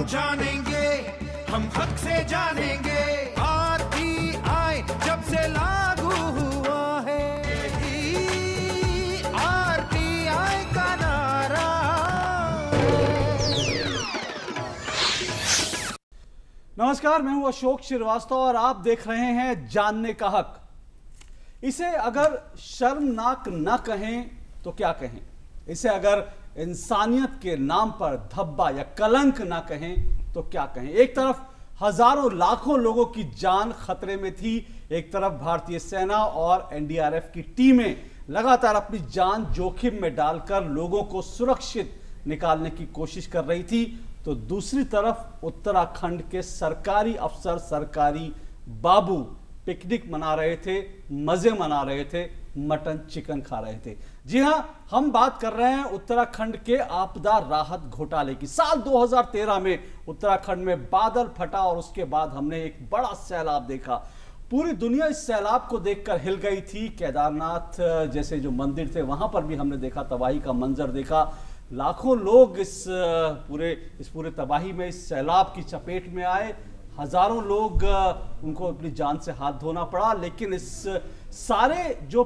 जानेंगे, हम हक से जानेंगे। आरटीआई जब से लागू हुआ है, आरटीआई का नारा। नमस्कार, मैं हूं अशोक श्रीवास्तव और आप देख रहे हैं जानने का हक। इसे अगर शर्मनाक न कहें तो क्या कहें, इसे अगर इंसानियत के नाम पर धब्बा या कलंक ना कहें तो क्या कहें। एक तरफ हजारों लाखों लोगों की जान खतरे में थी, एक तरफ भारतीय सेना और एनडीआरएफ की टीमें लगातार अपनी जान जोखिम में डालकर लोगों को सुरक्षित निकालने की कोशिश कर रही थी, तो दूसरी तरफ उत्तराखंड के सरकारी अफसर, सरकारी बाबू पिकनिक मना रहे थे, मजे मना रहे थे, मटन चिकन खा रहे थे। जी हां, हम बात कर रहे हैं उत्तराखंड के आपदा राहत घोटाले की। साल 2013 में उत्तराखंड में बादल फटा और उसके बाद हमने एक बड़ा सैलाब देखा। पूरी दुनिया इस सैलाब को देखकर हिल गई थी। केदारनाथ जैसे जो मंदिर थे वहां पर भी हमने देखा, तबाही का मंजर देखा। लाखों लोग इस पूरे तबाही में, इस सैलाब की चपेट में आए। हजारों लोग उनको अपनी जान से हाथ धोना पड़ा। लेकिन इस सारे जो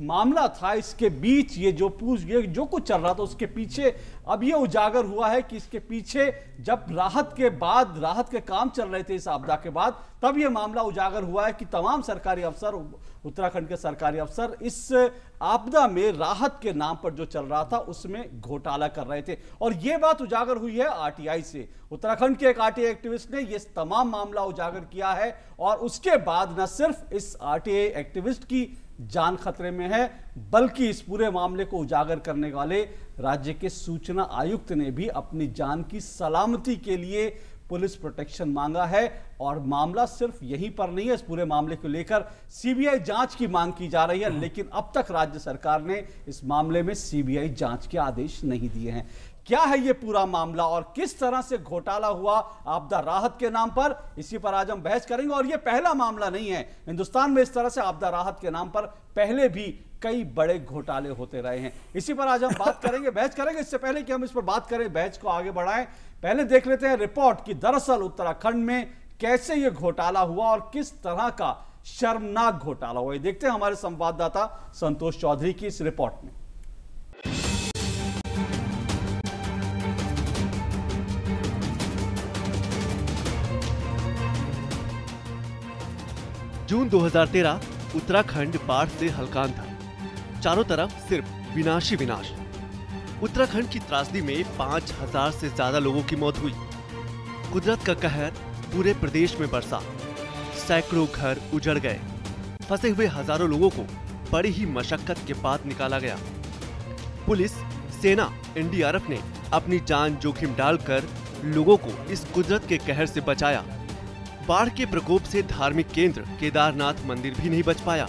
मामला था, इसके बीच ये जो कुछ चल रहा था, उसके पीछे अब ये उजागर हुआ है कि इसके पीछे जब राहत के काम चल रहे थे इस आपदा के बाद, तब ये मामला उजागर हुआ है कि तमाम सरकारी अफसर, उत्तराखंड के सरकारी अफसर इस आपदा में राहत के नाम पर जो चल रहा था उसमें घोटाला कर रहे थे। और ये बात उजागर हुई है आरटीआई से। उत्तराखंड के एक आरटीआई एक्टिविस्ट ने ये तमाम मामला उजागर किया है और उसके बाद न सिर्फ इस आरटीआई एक्टिविस्ट की जान खतरे में है, बल्कि इस पूरे मामले को उजागर करने वाले राज्य के सूचना आयुक्त ने भी अपनी जान की सलामती के लिए पुलिस प्रोटेक्शन मांगा है। और मामला सिर्फ यहीं पर नहीं है, इस पूरे मामले को लेकर सीबीआई जांच की मांग की जा रही है, लेकिन अब तक राज्य सरकार ने इस मामले में सीबीआई जांच के आदेश नहीं दिए हैं। क्या है ये पूरा मामला और किस तरह से घोटाला हुआ आपदा राहत के नाम पर, इसी पर आज हम बहस करेंगे। और ये पहला मामला नहीं है, हिंदुस्तान में इस तरह से आपदा राहत के नाम पर पहले भी कई बड़े घोटाले होते रहे हैं। इसी पर आज हम बात करेंगे, बहस करेंगे। इससे पहले कि हम इस पर बात करें, बहस को आगे बढ़ाएं, पहले देख लेते हैं रिपोर्ट कि दरअसल उत्तराखंड में कैसे ये घोटाला हुआ और किस तरह का शर्मनाक घोटाला हुआ। ये देखते हैं हमारे संवाददाता संतोष चौधरी की इस रिपोर्ट में। जून 2013 उत्तराखंड बाढ़ से हलकान था। चारों तरफ सिर्फ विनाश ही विनाश। उत्तराखंड की त्रासदी में 5000 से ज्यादा लोगों की मौत हुई। कुदरत का कहर पूरे प्रदेश में बरसा। सैकड़ों घर उजड़ गए। फंसे हुए हजारों लोगों को बड़ी ही मशक्कत के बाद निकाला गया। पुलिस, सेना, एनडीआरएफ ने अपनी जान जोखिम डालकर लोगों को इस कुदरत के कहर से बचाया। बाढ़ के प्रकोप से धार्मिक केंद्र केदारनाथ मंदिर भी नहीं बच पाया।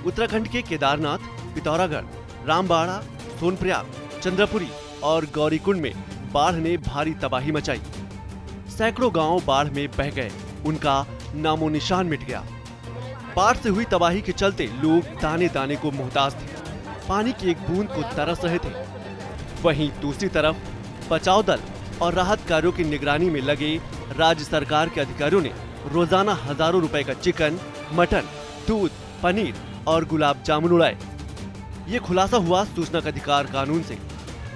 उत्तराखंड के केदारनाथ, पिथौरागढ़, रामबाड़ा, सोनप्रयाग, चंद्रपुरी और गौरीकुंड में बाढ़ ने भारी तबाही मचाई। सैकड़ों गांव बाढ़ में बह गए, उनका नामो निशान मिट गया। बाढ़ से हुई तबाही के चलते लोग दाने दाने को मोहताज थे, पानी की एक बूंद को तरस रहे थे। वहीं दूसरी तरफ बचाव दल और राहत कार्यों की निगरानी में लगे राज्य सरकार के अधिकारियों ने रोजाना हजारों रुपए का चिकन, मटन, दूध, पनीर और गुलाब जामुन उड़ाए। ये खुलासा हुआ सूचना का अधिकार कानून से।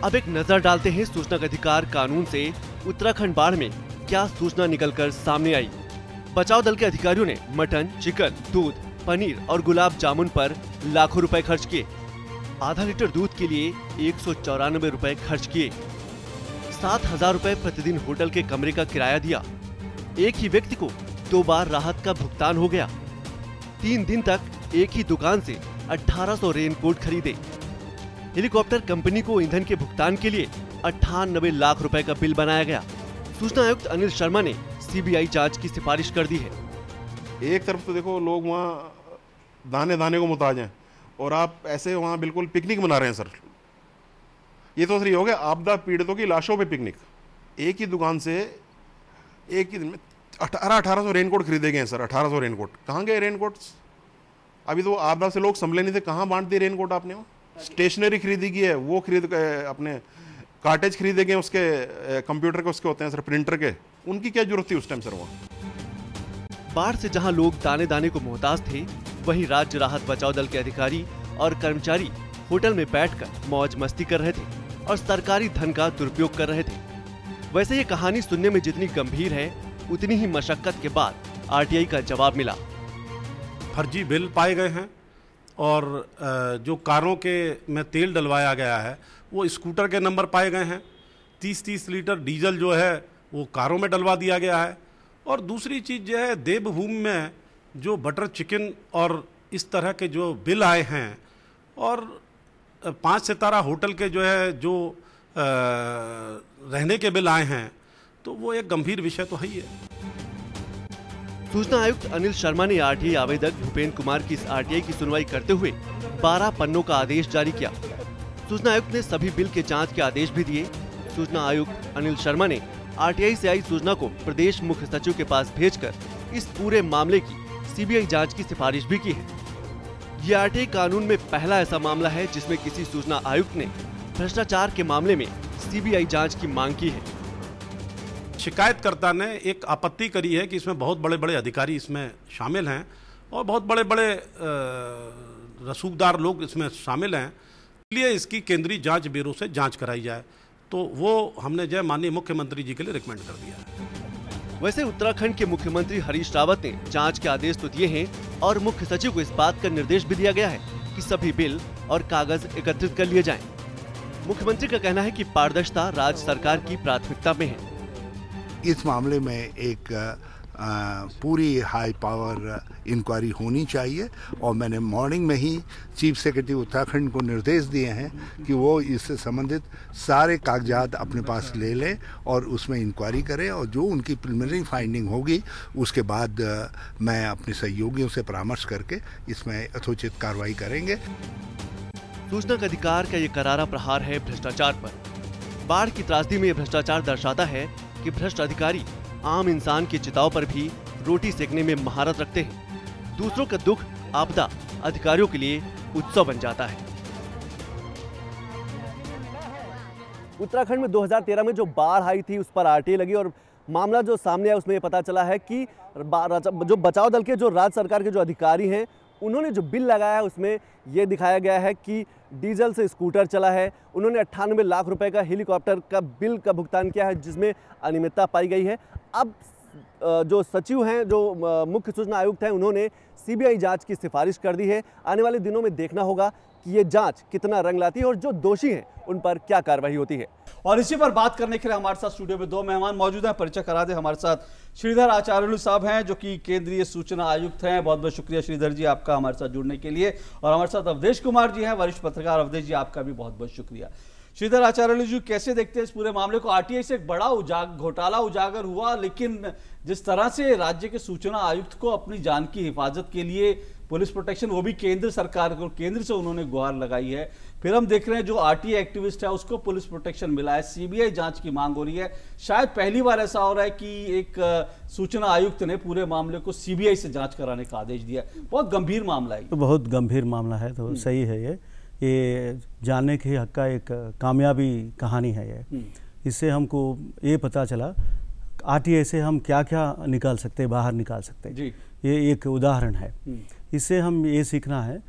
अब एक नजर डालते हैं सूचना का अधिकार कानून से उत्तराखंड बाढ़ में क्या सूचना निकलकर सामने आई। बचाव दल के अधिकारियों ने मटन, चिकन, दूध, पनीर और गुलाब जामुन पर लाखों रुपए खर्च किए। आधा लीटर दूध के लिए 194 रुपए खर्च किए। 7000 रुपए प्रतिदिन होटल के कमरे का किराया दिया। एक ही व्यक्ति को 2 बार राहत का भुगतान हो गया। 3 दिन तक एक ही दुकान से 1800 रेनकोट खरीदे। हेलीकॉप्टर कंपनी को ईंधन के भुगतान के लिए 98 लाख रुपए का बिल बनाया गया। सूचना आयुक्त अनिल शर्मा ने सीबीआई जांच की सिफारिश कर दी है। एक तरफ तो देखो लोग वहाँ दाने दाने को मुहताज हैं और आप ऐसे वहाँ बिल्कुल पिकनिक मना रहे हैं सर। ये तो सही हो गया आपदा पीड़ितों की लाशों पे पिकनिक। एक ही दुकान से एक ही दिन में 1800 रेनकोट खरीदे गए हैं सर। 1800 रेनकोट कहाँ गए रेनकोट्स? अभी तो आपदा से लोग संभले नहीं थे, कहाँ बांट दिए रेनकोट आपने? वो स्टेशनरी खरीदी गई है, वो खरीद अपने कार्टेज खरीदे गए उसके कंप्यूटर के, उसके होते हैं सर प्रिंटर के, उनकी क्या जरूरत थी उस टाइम सर वहाँ। बाढ़ से जहां लोग दाने दाने को मोहताज थे, वहीं राज्य राहत बचाव दल के अधिकारी और कर्मचारी होटल में बैठकर मौज मस्ती कर रहे थे और सरकारी धन का दुरुपयोग कर रहे थे। वैसे ये कहानी सुनने में जितनी गंभीर है, उतनी ही मशक्कत के बाद आरटीआई का जवाब मिला। फर्जी बिल पाए गए हैं और जो कारों के में तेल डलवाया गया है वो स्कूटर के नंबर पाए गए हैं। 30-30 लीटर डीजल जो है वो कारों में डलवा दिया गया है। और दूसरी चीज़ जो है, देवभूमि में जो बटर चिकन और इस तरह के जो बिल आए हैं और 5 सितारा होटल के जो है जो रहने के बिल आए हैं, तो वो एक गंभीर विषय तो है ही है। सूचना आयुक्त अनिल शर्मा ने आरटीआई आवेदक भूपेंद्र कुमार की इस आरटीआई की सुनवाई करते हुए 12 पन्नों का आदेश जारी किया। सूचना आयुक्त ने सभी बिल के जांच के आदेश भी दिए। सूचना आयुक्त अनिल शर्मा ने आरटीआई से आई सूचना को प्रदेश मुख्य सचिव के पास भेजकर इस पूरे मामले की सीबीआई जांच की सिफारिश भी की है। ये आरटीआई कानून में पहला ऐसा मामला है जिसमें किसी सूचना आयुक्त ने भ्रष्टाचार के मामले में सीबीआई जांच की मांग की है। शिकायतकर्ता ने एक आपत्ति करी है कि इसमें बहुत बड़े बड़े अधिकारी इसमें शामिल हैं और बहुत बड़े बड़े रसूखदार लोग इसमें शामिल हैं, इसलिए इसकी केंद्रीय जांच ब्यूरो से जांच कराई जाए। तो वो हमने जो माननीय मुख्यमंत्री जी के लिए रिकमेंड कर दिया है। वैसे उत्तराखंड के मुख्यमंत्री हरीश रावत ने जांच के आदेश तो दिए हैं और मुख्य सचिव को इस बात का निर्देश भी दिया गया है कि सभी बिल और कागज एकत्रित कर लिए जाएं। मुख्यमंत्री का कहना है कि पारदर्शिता राज्य सरकार की प्राथमिकता में है। इस मामले में एक पूरी हाई पावर इंक्वायरी होनी चाहिए और मैंने मॉर्निंग में ही चीफ सेक्रेटरी उत्तराखंड को निर्देश दिए हैं कि वो इससे संबंधित सारे कागजात अपने पास ले लें और उसमें इंक्वायरी करें और जो उनकी प्रिलिमिनरी फाइंडिंग होगी उसके बाद मैं अपने सहयोगियों से परामर्श करके इसमें यथोचित कार्रवाई करेंगे। सूचना का अधिकार का ये करारा प्रहार है भ्रष्टाचार पर। बाढ़ की त्रासदी में भ्रष्टाचार दर्शाता है कि भ्रष्ट अधिकारी आम इंसान की चिताओं पर भी रोटी सेकने में महारत रखते हैं। दूसरों का दुख आपदा अधिकारियों के लिए उत्सव बन जाता है। उत्तराखंड में 2013 में जो बाढ़ आई थी उस पर आरटीआई लगी और मामला जो सामने आया उसमें ये पता चला है कि जो बचाव दल के जो राज्य सरकार के जो अधिकारी हैं उन्होंने जो बिल लगाया है उसमें ये दिखाया गया है कि डीजल से स्कूटर चला है। उन्होंने 98 लाख रुपए का हेलीकॉप्टर का बिल का भुगतान किया है जिसमें अनियमितता पाई गई है। अब जो सचिव हैं, जो मुख्य सूचना आयुक्त हैं, उन्होंने सीबीआई जांच की सिफारिश कर दी है। आने वाले दिनों में देखना होगा कि ये जांच कितना रंग लाती है और जो दोषी हैं उन पर क्या कार्रवाई होती है। और इसी पर बात करने के लिए हमारे साथ स्टूडियो में दो मेहमान मौजूद हैं। परिचय करा दे, हमारे साथ श्रीधर आचार्युलु साहब हैं जो कि केंद्रीय सूचना आयुक्त हैं। बहुत बहुत शुक्रिया श्रीधर जी आपका हमारे साथ जुड़ने के लिए। और हमारे साथ अवधेश कुमार जी हैं, वरिष्ठ पत्रकार। अवधेश जी आपका भी बहुत बहुत शुक्रिया। श्रीधर आचार्युलु जी, कैसे देखते हैं इस पूरे मामले को? आरटीआई से एक बड़ा घोटाला उजागर हुआ, लेकिन जिस तरह से राज्य के सूचना आयुक्त को अपनी जान की हिफाजत के लिए पुलिस प्रोटेक्शन, वो भी केंद्र सरकार को, केंद्र से उन्होंने गुहार लगाई है। फिर हम देख रहे हैं जो आरटीआई एक्टिविस्ट है उसको पुलिस प्रोटेक्शन मिला है। सीबीआई जांच की मांग हो रही है। शायद पहली बार ऐसा हो रहा है कि एक सूचना आयुक्त ने पूरे मामले को सीबीआई से जांच कराने का आदेश दिया। बहुत गंभीर मामला है। तो बहुत गंभीर मामला है, तो सही है। ये जानने के हक का एक कामयाबी कहानी है ये। इससे हमको ये पता चला आरटीआई से हम क्या क्या निकाल सकते हैं, बाहर निकाल सकते हैं। जी। ये एक उदाहरण है। इससे हम ये सीखना है,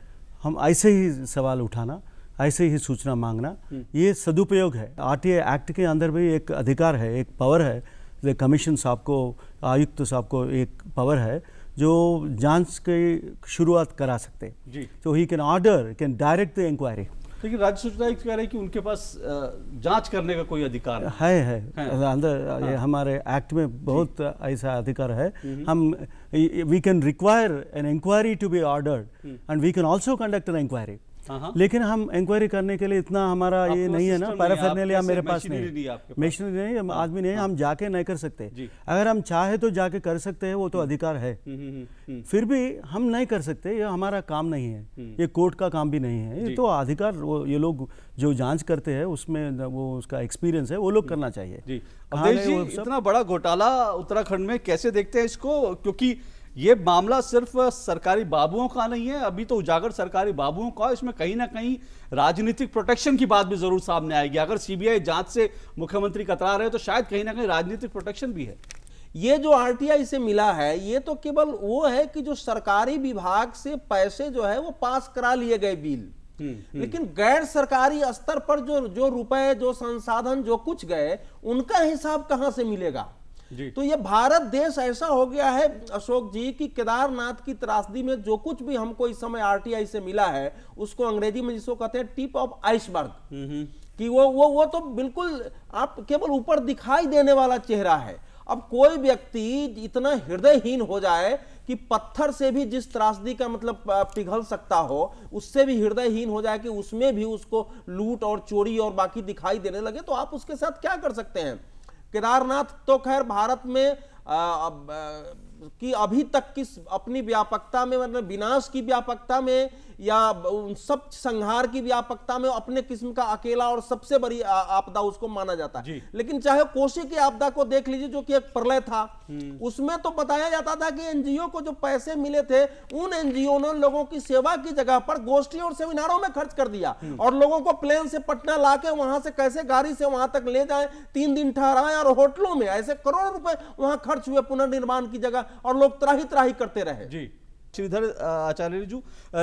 हम ऐसे ही सवाल उठाना, ऐसे ही सूचना मांगना, ये सदुपयोग है। आरटीआई एक्ट के अंदर भी एक अधिकार है, एक पावर है। कमीशन साहब को, आयुक्त साहब को एक पावर है जो जांच की शुरुआत करा सकते हैं। तो he can order, can direct the inquiry. लेकिन राज्य सूचना आयुक्त कह रहे हैं कि उनके पास जांच करने का कोई अधिकार है। अंदर हमारे एक्ट में बहुत ऐसा अधिकार है। हम we can require an inquiry to be ordered and we can also conduct an inquiry. लेकिन हम इंक्वायरी करने के लिए इतना हमारा ये नहीं है ना, पैराफर्नेलिया मेरे पास नहीं, मशीनरी नहीं, आदमी नहीं, हम जाके नहीं कर सकते। अगर हम चाहे तो जाके कर सकते हैं, वो तो अधिकार है। फिर भी हम नहीं कर सकते, ये हमारा काम नहीं है, ये कोर्ट का काम भी नहीं है। ये तो अधिकार ये लोग जो जांच करते हैं उसमें वो उसका एक्सपीरियंस है, वो लोग करना चाहिए। अवधेश जी, इतना बड़ा घोटाला उत्तराखंड में कैसे देखते हैं इसको? क्योंकि ये मामला सिर्फ सरकारी बाबुओं का नहीं है, अभी तो उजागर सरकारी बाबुओं का, इसमें कहीं ना कहीं राजनीतिक प्रोटेक्शन की बात भी जरूर सामने आएगी। अगर सीबीआई जांच से मुख्यमंत्री कतरा रहे तो शायद कहीं ना कहीं राजनीतिक प्रोटेक्शन भी है। ये जो आरटीआई से मिला है ये तो केवल वो है कि जो सरकारी विभाग से पैसे जो है वो पास करा लिए गए बिल, लेकिन गैर सरकारी स्तर पर जो रुपए, जो संसाधन, जो कुछ गए, उनका हिसाब कहां से मिलेगा? तो ये भारत देश ऐसा हो गया है अशोक जी कि केदारनाथ की त्रासदी में जो कुछ भी हमको इस समय आरटीआई से मिला है उसको अंग्रेजी में जिसको कहते हैं टिप ऑफ आइसबर्ग, कि वो तो बिल्कुल आप केवल ऊपर दिखाई देने वाला चेहरा है। अब कोई व्यक्ति इतना हृदयहीन हो जाए कि पत्थर से भी जिस त्रासदी का मतलब पिघल सकता हो, उससे भी हृदयहीन हो जाए कि उसमें भी उसको लूट और चोरी और बाकी दिखाई देने लगे, तो आप उसके साथ क्या कर सकते हैं? केदारनाथ तो खैर भारत में कि अभी तक की अपनी व्यापकता में, मतलब विनाश की व्यापकता में या उन सब संहार की व्यापकता में अपने किस्म का अकेला और सबसे बड़ी आपदा उसको माना जाता है। लेकिन चाहे कोसी की आपदा को देख लीजिए जो कि एक प्रलय था, उसमें तो बताया जाता था कि एनजीओ को जो पैसे मिले थे उन एनजीओ ने लोगों की सेवा की जगह पर गोष्ठी और सेमिनारों में खर्च कर दिया, और लोगों को प्लेन से पटना लाके वहां से कैसे गाड़ी से वहां तक ले जाए, 3 दिन ठहराए, और होटलों में ऐसे करोड़ों रुपए वहां खर्च हुए पुनर्निर्माण की जगह, और लोग त्राही त्राही करते रहे। जी श्रीधर आचार्य जी,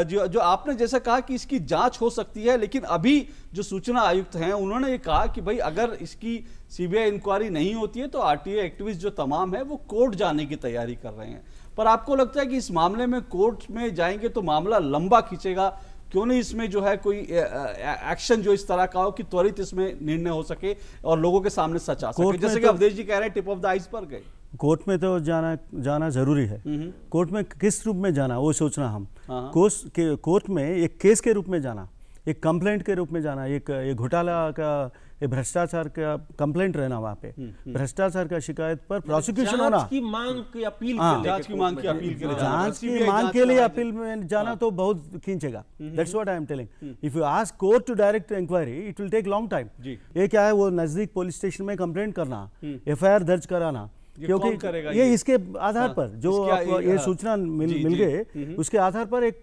जो आपने जैसा कहा कि इसकी जांच हो सकती है, लेकिन अभी जो सूचना आयुक्त हैं उन्होंने ये कहा कि भाई अगर इसकी सीबीआई इंक्वायरी नहीं होती है तो आरटीआई एक्टिविस्ट जो तमाम है वो कोर्ट जाने की तैयारी कर रहे हैं। पर आपको लगता है कि इस मामले में कोर्ट में जाएंगे तो मामला लंबा खींचेगा? क्यों नहीं इसमें जो है कोई एक्शन जो इस तरह का हो कि त्वरित इसमें निर्णय हो सके और लोगों के सामने सच आ सके, जैसे कि अवधेश जी कह रहे हैं टिप ऑफ द आइसबर्ग है। कोर्ट में तो जाना जरूरी है। कोर्ट में किस रूप में जाना वो सोचना हम, कोर्ट में एक केस के रूप में जाना, एक कंप्लेंट के रूप में जाना, एक घोटाला का, एक भ्रष्टाचार का कंप्लेंट रहना वहाँ पे, भ्रष्टाचार का शिकायत पर प्रोसिक्यूशन होना, जांच की मांग की अपील के लिए अपील में जाना तो बहुत खींचेगा। That's what I am telling. If you ask court to direct inquiry it will take long time. ये क्या है, वो नजदीक पुलिस स्टेशन में कंप्लेंट करना, एफआईआर दर्ज कराना, क्योंकि ये इसके आधार पर जो आपको ये सूचना मिल गए उसके आधार पर एक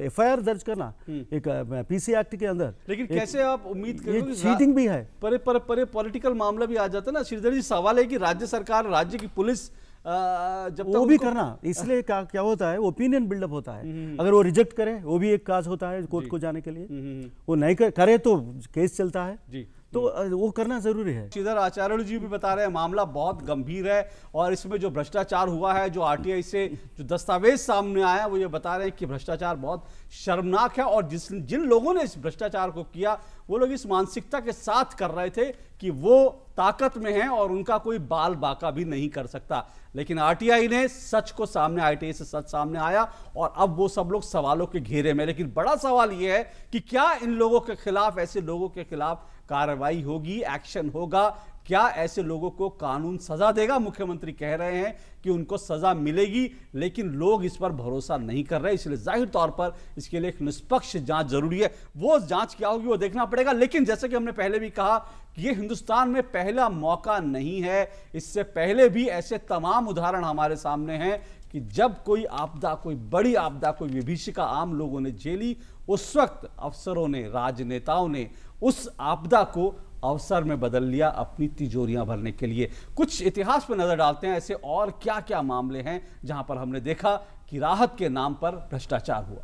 एफआईआर दर्ज करना एक पीसी एक्ट के अंदर। लेकिन कैसे आप उम्मीद करोगे? चीटिंग भी है, पर पॉलिटिकल मामला भी आ जाता है ना श्रीधर जी। सवाल है कि राज्य सरकार, राज्य की पुलिस जब तक वो भी करना, इसलिए क्या होता है, ओपिनियन बिल्डअप होता है। अगर वो रिजेक्ट करे वो भी एक काज होता है कोर्ट को जाने के लिए, वो नहीं करे तो केस चलता है जी, तो वो करना जरूरी है। श्रीधर आचार्य जी भी बता रहे हैं मामला बहुत गंभीर है और इसमें जो भ्रष्टाचार हुआ है, जो आरटीआई से जो दस्तावेज सामने आया, वो ये बता रहे हैं कि भ्रष्टाचार बहुत शर्मनाक है और जिन लोगों ने इस भ्रष्टाचार को किया वो लोग इस मानसिकता के साथ कर रहे थे कि वो ताकत में हैं और उनका कोई बाल बाका भी नहीं कर सकता। लेकिन आरटीआई ने सच को सामने, आरटीआई से सच सामने आया और अब वो सब लोग सवालों के घेरे में। लेकिन बड़ा सवाल ये है कि क्या इन लोगों के खिलाफ, ऐसे लोगों के खिलाफ कार्रवाई होगी, एक्शन होगा? क्या ऐसे लोगों को कानून सजा देगा? मुख्यमंत्री कह रहे हैं कि उनको सजा मिलेगी, लेकिन लोग इस पर भरोसा नहीं कर रहे, इसलिए जाहिर तौर पर इसके लिए एक निष्पक्ष जांच जरूरी है। वो जांच क्या होगी वो देखना पड़ेगा। लेकिन जैसे कि हमने पहले भी कहा कि ये हिंदुस्तान में पहला मौका नहीं है, इससे पहले भी ऐसे तमाम उदाहरण हमारे सामने हैं कि जब कोई आपदा, कोई बड़ी आपदा, कोई विभीषिका आम लोगों ने झेली, उस वक्त अफसरों ने, राजनेताओं ने उस आपदा को अवसर में बदल लिया अपनी तिजोरियां भरने के लिए। कुछ इतिहास पर नजर डालते हैं, ऐसे और क्या क्या मामले हैं जहां पर हमने देखा कि राहत के नाम पर भ्रष्टाचार हुआ।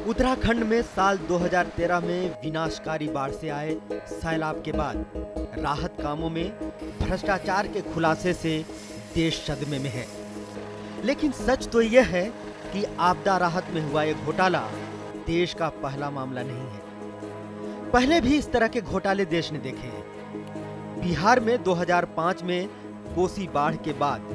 उत्तराखंड में साल 2013 में विनाशकारी बाढ़ से आए सैलाब के बाद राहत कामों में भ्रष्टाचार के खुलासे से देश सदमे में है। लेकिन सच तो यह है कि आपदा राहत में हुआ यह घोटाला देश का पहला मामला नहीं है। पहले भी इस तरह के घोटाले देश ने देखे हैं। बिहार में 2005 में कोसी बाढ़ के बाद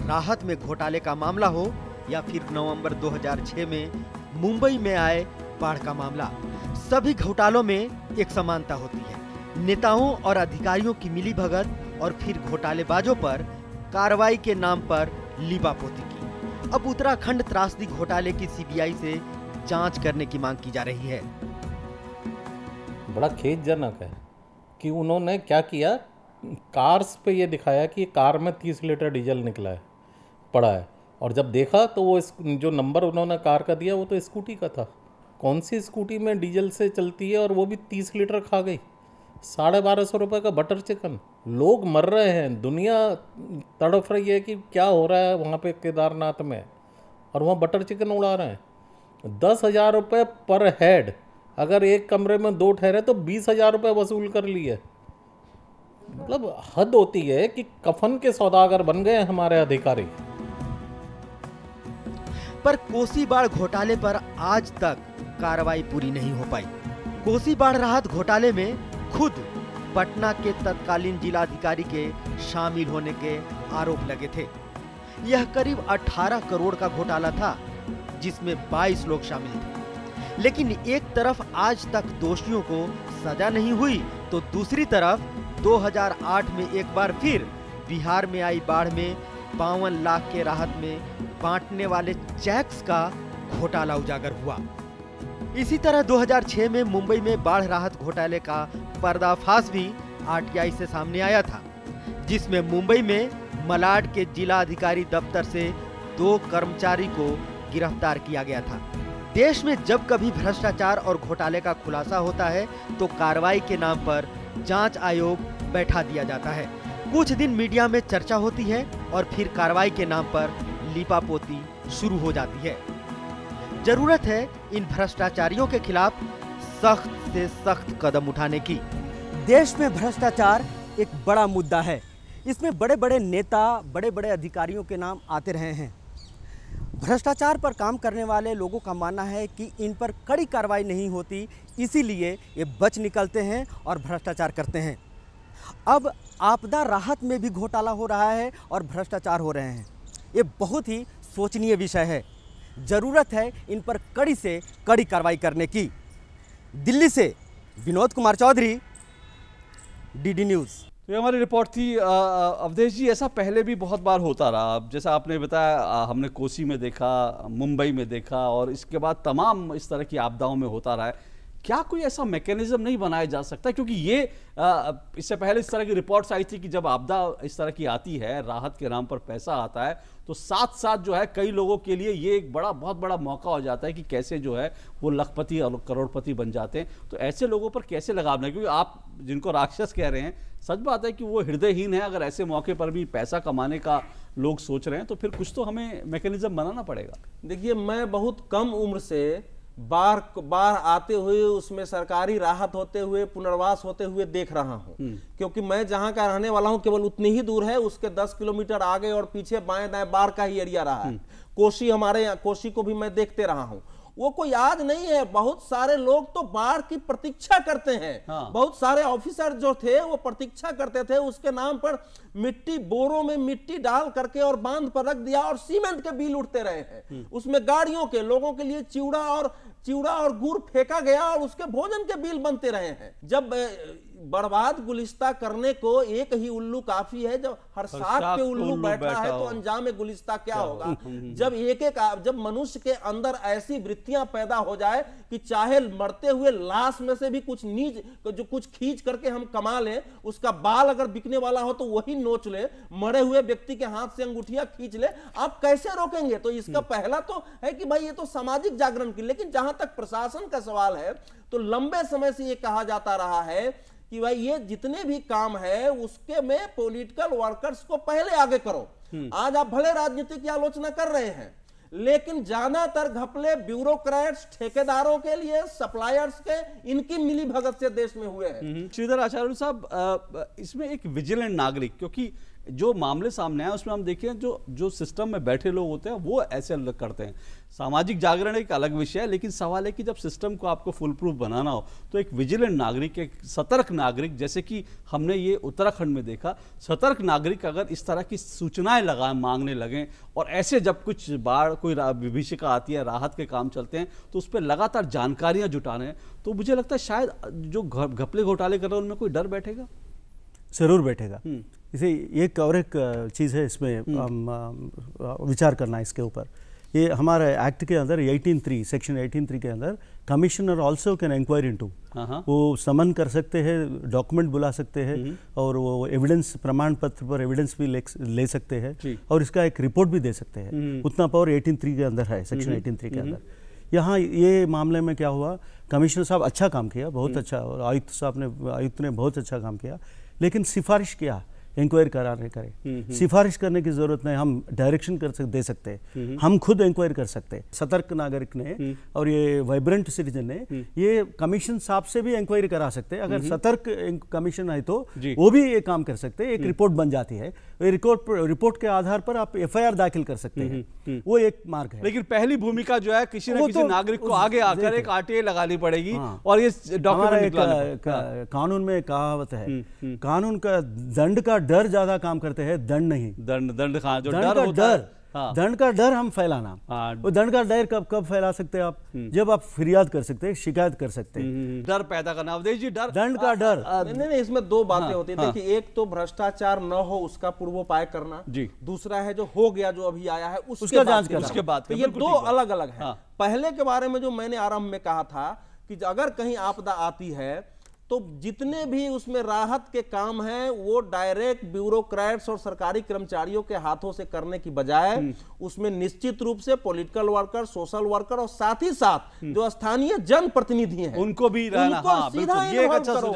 राहत में घोटाले का मामला हो या फिर नवंबर 2006 में मुंबई में आए बाढ़ का मामला, सभी घोटालों में एक समानता होती है, नेताओं और अधिकारियों की मिलीभगत और फिर घोटालेबाजों पर कार्रवाई के नाम पर लीपापोती की। अब उत्तराखंड त्रासदी घोटाले की सीबीआई से जांच करने की मांग की जा रही है। बड़ा खेदजनक है कि उन्होंने क्या किया, कार्स पे ये दिखाया कि कार में 30 लीटर डीजल निकला है पड़ा है। और जब देखा तो वो जो नंबर उन्होंने कार का दिया वो तो स्कूटी का था। कौन सी स्कूटी में डीजल से चलती है और वो भी 30 लीटर खा गई। 1250 रुपये का बटर चिकन। लोग मर रहे हैं, दुनिया तड़फ रही है कि क्या हो रहा है वहाँ पे केदारनाथ में, और वहाँ बटर चिकन उड़ा रहे हैं। 10,000 रुपये पर हेड, अगर एक कमरे में 2 ठहरे तो 20,000 रुपये वसूल कर लिए। मतलब हद होती है कि कफन के सौदागर बन गए हमारे अधिकारी। पर कोसी बाढ़ घोटाले पर आज तक कार्रवाई पूरी नहीं हो पाई। कोसी बाढ़ राहत घोटाले में खुद पटना के तत्कालीन जिलाधिकारी के शामिल होने के आरोप लगे थे। यह करीब 18 करोड़ का घोटाला था जिसमें 22 लोग शामिल थे। लेकिन एक तरफ आज तक दोषियों को सजा नहीं हुई तो दूसरी तरफ 2008 में एक बार फिर बिहार में आई बाढ़ में 52 लाख के राहत में बांटने वाले चेक्स का घोटाला उजागर हुआ। इसी तरह 2006 में मुंबई में बाढ़ राहत घोटाले का पर्दाफाश भी आरटीआई से सामने आया था, जिसमें मुंबई में मलाड के जिला अधिकारी दफ्तर से 2 कर्मचारी को गिरफ्तार किया गया था। देश में जब कभी भ्रष्टाचार और घोटाले का खुलासा होता है तो कार्रवाई के नाम पर जांच आयोग बैठा दिया जाता है। कुछ दिन मीडिया में चर्चा होती है और फिर कार्रवाई के नाम पर लीपापोती शुरू हो जाती है। जरूरत है इन भ्रष्टाचारियों के खिलाफ सख्त से सख्त कदम उठाने की। देश में भ्रष्टाचार एक बड़ा मुद्दा है। इसमें बड़े बड़े नेता, बड़े बड़े अधिकारियों के नाम आते रहे हैं। भ्रष्टाचार पर काम करने वाले लोगों का मानना है कि इन पर कड़ी कार्रवाई नहीं होती, इसीलिए ये बच निकलते हैं और भ्रष्टाचार करते हैं। अब आपदा राहत में भी घोटाला हो रहा है और भ्रष्टाचार हो रहे हैं। ये बहुत ही सोचनीय विषय है। जरूरत है इन पर कड़ी से कड़ी कार्रवाई करने की। दिल्ली से विनोद कुमार चौधरी, डीडी न्यूज़। तो ये हमारी रिपोर्ट थी। अवधेश जी, ऐसा पहले भी बहुत बार होता रहा, जैसा आपने बताया, हमने कोसी में देखा, मुंबई में देखा, और इसके बाद तमाम इस तरह की आपदाओं में होता रहा है। क्या कोई ऐसा मैकेनिज्म नहीं बनाया जा सकता? क्योंकि ये इससे पहले इस तरह की रिपोर्ट्स आई थी कि जब आपदा इस तरह की आती है, राहत के नाम पर पैसा आता है, तो साथ साथ जो है कई लोगों के लिए ये एक बहुत बड़ा मौका हो जाता है कि कैसे जो है वो लखपति और करोड़पति बन जाते हैं। तो ऐसे लोगों पर कैसे लगाम है? क्योंकि आप जिनको राक्षस कह रहे हैं, सच बात है कि वो हृदयहीन है। अगर ऐसे मौके पर भी पैसा कमाने का लोग सोच रहे हैं तो फिर कुछ तो हमें मैकेनिज्म बनाना पड़ेगा। देखिए, मैं बहुत कम उम्र से बाढ़ आते हुए, उसमें सरकारी राहत होते हुए, पुनर्वास होते हुए देख रहा हूं। क्योंकि मैं जहां का रहने वाला हूं केवल उतनी ही दूर है, उसके 10 किलोमीटर आगे और पीछे बाएं दाएं बाढ़ का ही एरिया रहा है। कोसी, हमारे यहाँ कोसी को भी मैं देखते रहा हूं। वो कोई आज नहीं है, बहुत सारे लोग तो बाढ़ की प्रतीक्षा करते हैं। बहुत सारे ऑफिसर जो थे वो प्रतीक्षा करते थे, उसके नाम पर मिट्टी, बोरों में मिट्टी डाल करके और बांध पर रख दिया और सीमेंट के बिल उठते रहे हैं। उसमें गाड़ियों के, लोगों के लिए चिवड़ा और गुड़ फेंका गया और उसके भोजन के बिल बनते रहे हैं। जब बर्बाद गुलिस्ता करने को एक ही उल्लू काफी है, जब हर साथ पे उल्लू बैठा है तो अंजाम गुलिस्ता क्या होगा? जब मनुष्य के अंदर ऐसी वृत्तियां पैदा हो जाए कि चाहे मरते हुए लाश में से भी कुछ खींच करके हम कमा लें, उसका बाल अगर बिकने वाला हो तो वही नोच ले, मरे हुए व्यक्ति के हाथ से अंगूठियां खींच ले, आप कैसे रोकेंगे? तो इसका पहला तो है कि भाई ये तो सामाजिक जागरण की। लेकिन जहां तक प्रशासन का सवाल है तो लंबे समय से ये कहा जाता रहा है कि भाई ये जितने भी काम है उसके में पॉलिटिकल वर्कर्स को पहले आगे करो। आज आप भले राजनीति की आलोचना कर रहे हैं, लेकिन ज्यादातर घपले ब्यूरोक्रेट्स, ठेकेदारों के लिए, सप्लायर्स के, इनकी मिली भगत से देश में हुए हैं। श्रीधर आचार्य साहब, इसमें एक विजिलेंट नागरिक, क्योंकि जो मामले सामने आए उसमें हम देखें जो सिस्टम में बैठे लोग होते हैं वो ऐसे करते हैं। सामाजिक जागरण एक अलग विषय है, लेकिन सवाल है कि जब सिस्टम को आपको फुल प्रूफ बनाना हो तो एक विजिलेंट नागरिक, एक सतर्क नागरिक, जैसे कि हमने ये उत्तराखंड में देखा, सतर्क नागरिक अगर इस तरह की सूचनाएं मांगने लगें और ऐसे जब कुछ बाढ़, कोई विभीषिका आती है, राहत के काम चलते हैं तो उस पर लगातार जानकारियां जुटाने, तो मुझे लगता है शायद जो घपले घोटाले कर रहे हैं उनमें कोई डर बैठेगा। जरूर बैठेगा। इसे एक और एक चीज़ है इसमें विचार करना इसके ऊपर ये हमारे एक्ट के अंदर 18(3) सेक्शन 18(3) के अंदर commissioner also can inquiry into, वो समन कर सकते हैं, डॉक्यूमेंट बुला सकते हैं और वो एविडेंस, प्रमाण पत्र पर एविडेंस भी ले सकते हैं और इसका एक रिपोर्ट भी दे सकते हैं। उतना पावर 18(3) के अंदर है, सेक्शन 18(3) के अंदर। यहाँ ये मामले में क्या हुआ, कमिश्नर साहब अच्छा काम किया, बहुत अच्छा, और आयुक्त ने बहुत अच्छा काम किया, लेकिन सिफारिश किया इंक्वायरी कराने करे। सिफारिश करने की जरूरत नहीं, हम डायरेक्शन दे सकते हैं, हम खुद इंक्वायरी कर सकते हैं। सतर्क नागरिक ने और ये वाइब्रेंट सिटीजन ने ये कमीशन साहब से भी इंक्वायरी करा सकते हैं। अगर सतर्क कमीशन है तो वो भी ये काम कर सकते हैं, एक रिपोर्ट बन जाती है, रिपोर्ट के आधार पर आप FIR दाखिल कर सकते हैं, वो एक मार्ग है। लेकिन पहली भूमिका जो है किसी न किसी नागरिक को आगे आकर एक RTA लगानी पड़ेगी और ये डॉक्यूमेंट, कानून में कहावत है, कानून का दंड का डर ज्यादा काम करते हैं, दंड नहीं। दंड हाँ, जो डर होता है, दंड का डर हम फैलाना, वो दंड का डर कब फैला सकते हैं आप, जब आप फरियाद कर सकते हैं, शिकायत कर सकते हैं। डर पैदा करना, अवधेश जी, डर, दंड का डर। नहीं, इसमें दो बातें होती है। देखिए, एक तो भ्रष्टाचार न हो उसका पूर्वोपाय करना, दूसरा है जो हो गया, जो अभी आया है उसका जांच करना। उसके बाद ये दो अलग अलग है। पहले के बारे में जो मैंने आरंभ में कहा था कि अगर कहीं आपदा आती है तो जितने भी उसमें राहत के काम हैं वो डायरेक्ट ब्यूरोक्रेट्स और सरकारी कर्मचारियों के हाथों से करने की बजाय उसमें निश्चित रूप से पॉलिटिकल वर्कर, सोशल वर्कर और साथ ही साथ जो स्थानीय जनप्रतिनिधि हैं उनको भी रहना, उनको सीधा इन्वॉल्व करो,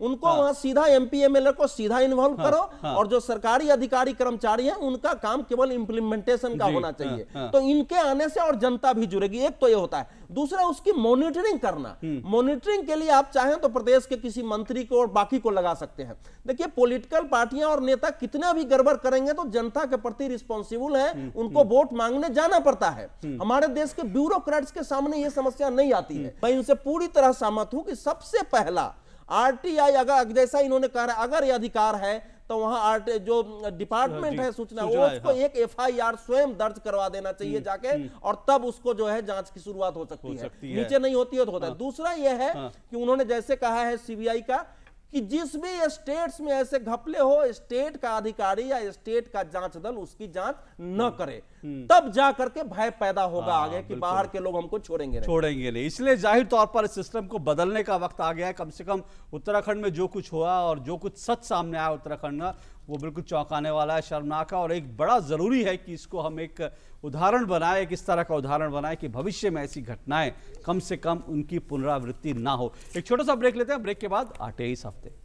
उनको वहां सीधा MP MLA को सीधा इन्वॉल्व करो और जो सरकारी अधिकारी कर्मचारी हैं उनका काम केवल इंप्लीमेंटेशन का होना चाहिए। तो इनके आने से और जनता भी जुड़ेगी। एक तो ये होता है, दूसरा उसकी मॉनिटरिंग करना। मॉनिटरिंग के लिए आप चाहें तो प्रदेश के किसी मंत्री को और बाकी को लगा सकते हैं। देखिए, पॉलिटिकल पार्टियां और नेता कितना भी गड़बड़ करेंगे तो जनता के प्रति रिस्पॉन्सिबल है, उनको वोट मांगने जाना पड़ता है। हमारे देश के ब्यूरोक्रेट्स के सामने यह समस्या नहीं आती है। मैं इनसे पूरी तरह सहमत हूं कि सबसे पहला RTI, अगर जैसा इन्होंने कहा, अगर यह अधिकार है तो वहां जो डिपार्टमेंट है सूचना, वो उसको एक FIR स्वयं दर्ज करवा देना चाहिए जाके, और तब उसको जो है जांच की शुरुआत हो सकती है। नीचे नहीं होती है तो होता है। दूसरा यह है कि उन्होंने जैसे कहा है CBI का कि जिस भी स्टेट्स में ऐसे घपले हो, स्टेट का अधिकारी या स्टेट का जांच दल उसकी जांच न करे, तब जा करके भय पैदा होगा आगे कि बाहर के लोग हमको छोड़ेंगे नहीं। इसलिए जाहिर तौर पर इस सिस्टम को बदलने का वक्त आ गया है। कम से कम उत्तराखंड में जो कुछ हुआ और जो कुछ सच सामने आया उत्तराखंड में, वो बिल्कुल चौंकाने वाला है, शर्मनाक है, और एक बड़ा जरूरी है कि इसको हम एक उदाहरण बनाए, एक इस तरह का उदाहरण बनाए कि भविष्य में ऐसी घटनाएं कम से कम उनकी पुनरावृत्ति ना हो। एक छोटा सा ब्रेक लेते हैं, ब्रेक के बाद RTA इस हफ्ते।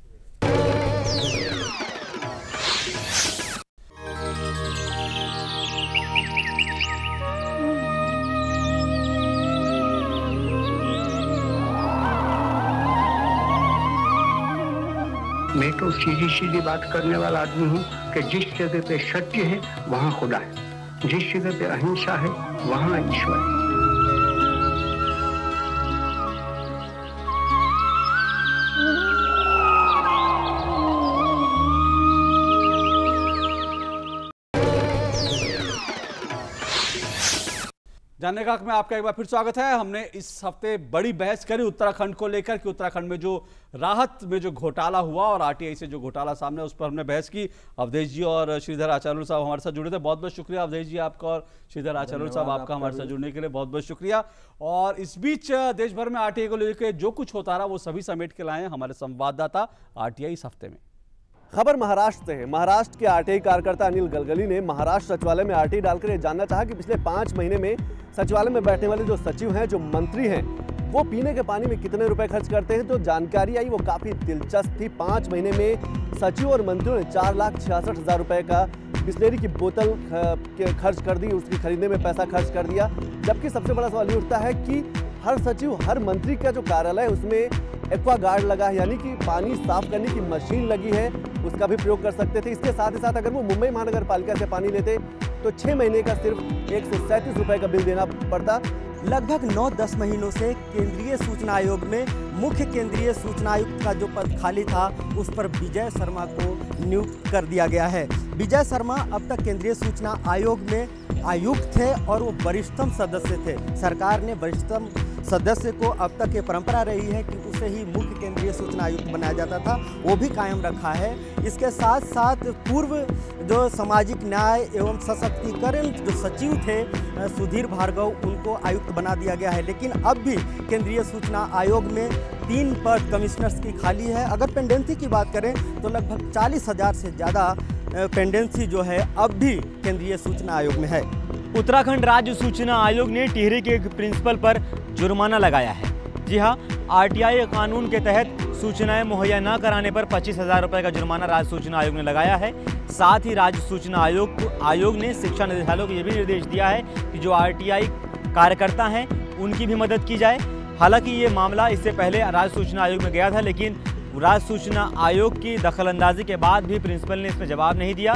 मैं तो सीधी सीधी बात करने वाला आदमी हूँ कि जिस जगह पे सत्य है वहाँ खुदा है, जिस जगह पे अहिंसा है वहाँ ईश्वर है। जानने का हक में आपका एक बार फिर स्वागत है। हमने इस हफ्ते बड़ी बहस करी उत्तराखंड को लेकर कि उत्तराखंड में जो राहत में जो घोटाला हुआ और RTI से जो घोटाला सामने, उस पर हमने बहस की। अवधेश जी और श्रीधर आचार्य साहब हमारे साथ जुड़े थे, बहुत बहुत शुक्रिया अवधेश जी आपका, और श्रीधर आचार्य साहब आपका हमारे साथ जुड़ने के लिए बहुत बहुत शुक्रिया। और इस बीच देश भर में RTI को लेकर जो कुछ होता रहा वो सभी समेट के लाए हमारे संवाददाता RTI इस हफ्ते में। खबर महाराष्ट्र से है। महाराष्ट्र के RTI कार्यकर्ता अनिल गलगली ने महाराष्ट्र सचिवालय में RTI डालकर ये जानना चाहा कि पिछले 5 महीने में सचिवालय में बैठने वाले जो सचिव हैं, जो मंत्री हैं, वो पीने के पानी में कितने रुपए खर्च करते हैं। तो जानकारी आई वो काफ़ी दिलचस्प थी। 5 महीने में सचिव और मंत्रियों ने 4,66,000 रुपए का बिस्लेरी की बोतल खर्च कर दी, उसकी खरीदने में पैसा खर्च कर दिया। जबकि सबसे बड़ा सवाल ये उठता है कि हर सचिव, हर मंत्री का जो कार्यालय है उसमें एक्वागार्ड लगा है, यानी कि पानी साफ करने की मशीन लगी है, उसका भी प्रयोग कर सकते थे। इसके साथ ही साथ अगर वो मुंबई महानगर पालिका से पानी लेते तो 6 महीने का सिर्फ 137 रुपए का बिल देना पड़ता। लगभग 9-10 महीनों से केंद्रीय सूचना आयोग में मुख्य केंद्रीय सूचना आयुक्त का जो पद खाली था उस पर विजय शर्मा को नियुक्त कर दिया गया है। विजय शर्मा अब तक केंद्रीय सूचना आयोग में आयुक्त थे और वो वरिष्ठतम सदस्य थे। सरकार ने वरिष्ठतम सदस्य को अब तक ये परंपरा रही है कि उसे ही मुख्य केंद्रीय सूचना आयुक्त बनाया जाता था, वो भी कायम रखा है। इसके साथ साथ पूर्व जो सामाजिक न्याय एवं सशक्तिकरण जो सचिव थे सुधीर भार्गव, उनको आयुक्त बना दिया गया है। लेकिन अब भी केंद्रीय सूचना आयोग में 3 पद कमिश्नर्स की खाली है। अगर पेंडेंसी की बात करें तो लगभग 40,000 से ज़्यादा पेंडेंसी जो है अब भी केंद्रीय सूचना आयोग में है। उत्तराखंड राज्य सूचना आयोग ने टिहरी के एक प्रिंसिपल पर जुर्माना लगाया है। जी हां, आरटीआई कानून के तहत सूचनाएं मुहैया न कराने पर 25,000 रुपये का जुर्माना राज्य सूचना आयोग ने लगाया है। साथ ही राज्य सूचना आयोग ने शिक्षा निदेशालय को यह भी निर्देश दिया है कि जो आरटीआई कार्यकर्ता हैं उनकी भी मदद की जाए। हालांकि ये मामला इससे पहले राज्य सूचना आयोग में गया था, लेकिन राज्य सूचना आयोग की दखलंदाजी के बाद भी प्रिंसिपल ने इसमें जवाब नहीं दिया।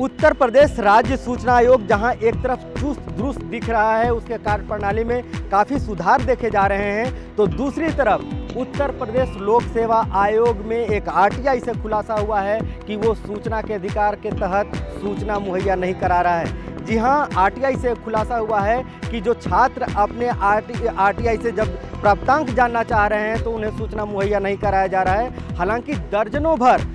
उत्तर प्रदेश राज्य सूचना आयोग जहां एक तरफ चुस्त दुरुस्त दिख रहा है, उसके कार्यप्रणाली में काफ़ी सुधार देखे जा रहे हैं, तो दूसरी तरफ उत्तर प्रदेश लोक सेवा आयोग में एक आरटीआई से खुलासा हुआ है कि वो सूचना के अधिकार के तहत सूचना मुहैया नहीं करा रहा है। जी हाँ, आरटीआई से खुलासा हुआ है कि जो छात्र अपने आरटीआई से जब प्राप्तांक जानना चाह रहे हैं तो उन्हें सूचना मुहैया नहीं कराया जा रहा है। हालांकि दर्जनों भर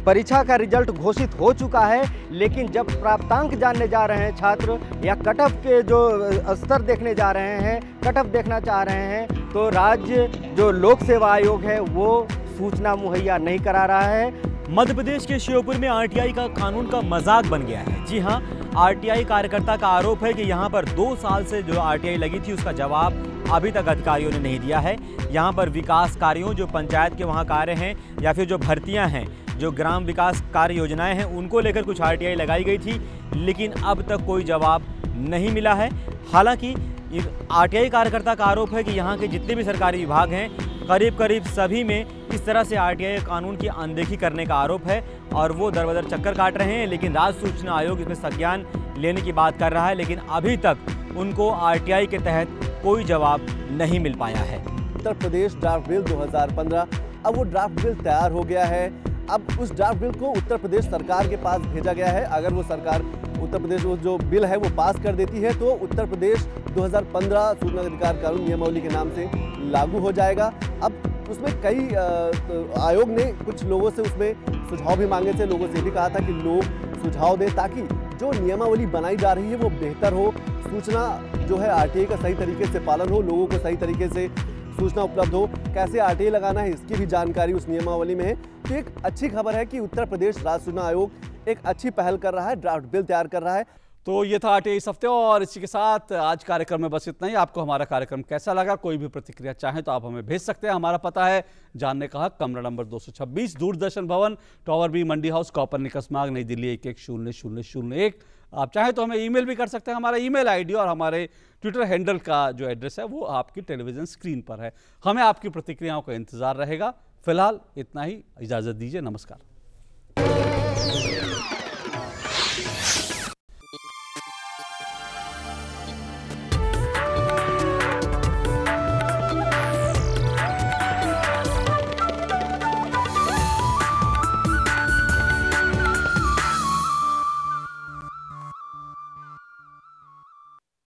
परीक्षा का रिजल्ट घोषित हो चुका है, लेकिन जब प्राप्तांक जानने जा रहे हैं छात्र या कट ऑफ के जो स्तर देखने जा रहे हैं, कट ऑफ देखना चाह रहे हैं, तो राज्य जो लोक सेवा आयोग है वो सूचना मुहैया नहीं करा रहा है। मध्य प्रदेश के श्योपुर में आरटीआई का कानून का मजाक बन गया है। जी हां, आरटीआई कार्यकर्ता का आरोप है कि यहां पर 2 साल से जो आरटीआई लगी थी उसका जवाब अभी तक अधिकारियों ने नहीं दिया है। यहां पर विकास कार्यों, जो पंचायत के वहां कार्य हैं या फिर जो भर्तियां हैं, जो ग्राम विकास कार्य योजनाएं हैं, उनको लेकर कुछ आरटीआई लगाई गई थी, लेकिन अब तक कोई जवाब नहीं मिला है। हालांकि आरटीआई कार्यकर्ता का आरोप है कि यहाँ के जितने भी सरकारी विभाग हैं, करीब सभी में इस तरह से आरटीआई कानून की अनदेखी करने का आरोप है और वो दर बदर चक्कर काट रहे हैं। लेकिन राज्य सूचना आयोग इसमें संज्ञान लेने की बात कर रहा है, लेकिन अभी तक उनको आरटीआई के तहत कोई जवाब नहीं मिल पाया है। उत्तर प्रदेश ड्राफ्ट बिल 2015, अब वो ड्राफ्ट बिल तैयार हो गया है। अब उस ड्राफ्ट बिल को उत्तर प्रदेश सरकार के पास भेजा गया है। अगर वो सरकार उत्तर प्रदेश वो जो बिल है वो पास कर देती है तो उत्तर प्रदेश 2015 सूचना अधिकार कानून नियमावली के नाम से लागू हो जाएगा। अब उसमें कई आयोग ने कुछ लोगों से उसमें सुझाव भी मांगे थे। लोगों से भी कहा था कि लोग सुझाव दें ताकि जो नियमावली बनाई जा रही है वो बेहतर हो, सूचना जो है आरटीआई का सही तरीके से पालन हो, लोगों को सही तरीके से सूचना उपलब्ध हो, कैसे आरटीआई लगाना है इसकी भी जानकारी उस नियमावली में है। तो एक अच्छी खबर है कि उत्तर प्रदेश राज्य सूचना आयोग एक अच्छी पहल कर रहा है, ड्राफ्ट बिल तैयार कर रहा है। तो ये था आरटीआई इस हफ्ते, और इसी के साथ आज कार्यक्रम में बस इतना ही। आपको हमारा कार्यक्रम कैसा लगा, कोई भी प्रतिक्रिया चाहें तो आप हमें भेज सकते हैं। हमारा पता है जानने का हक, कमरा नंबर 226, दूरदर्शन भवन, टॉवर बी, मंडी हाउस, कॉपरनिकस मार्ग, नई दिल्ली 110001। आप चाहें तो हमें ईमेल भी कर सकते हैं। हमारा ईमेल आईडी और हमारे ट्विटर हैंडल का जो एड्रेस है वो आपकी टेलीविजन स्क्रीन पर है। हमें आपकी प्रतिक्रियाओं का इंतजार रहेगा। फिलहाल इतना ही, इजाजत दीजिए, नमस्कार।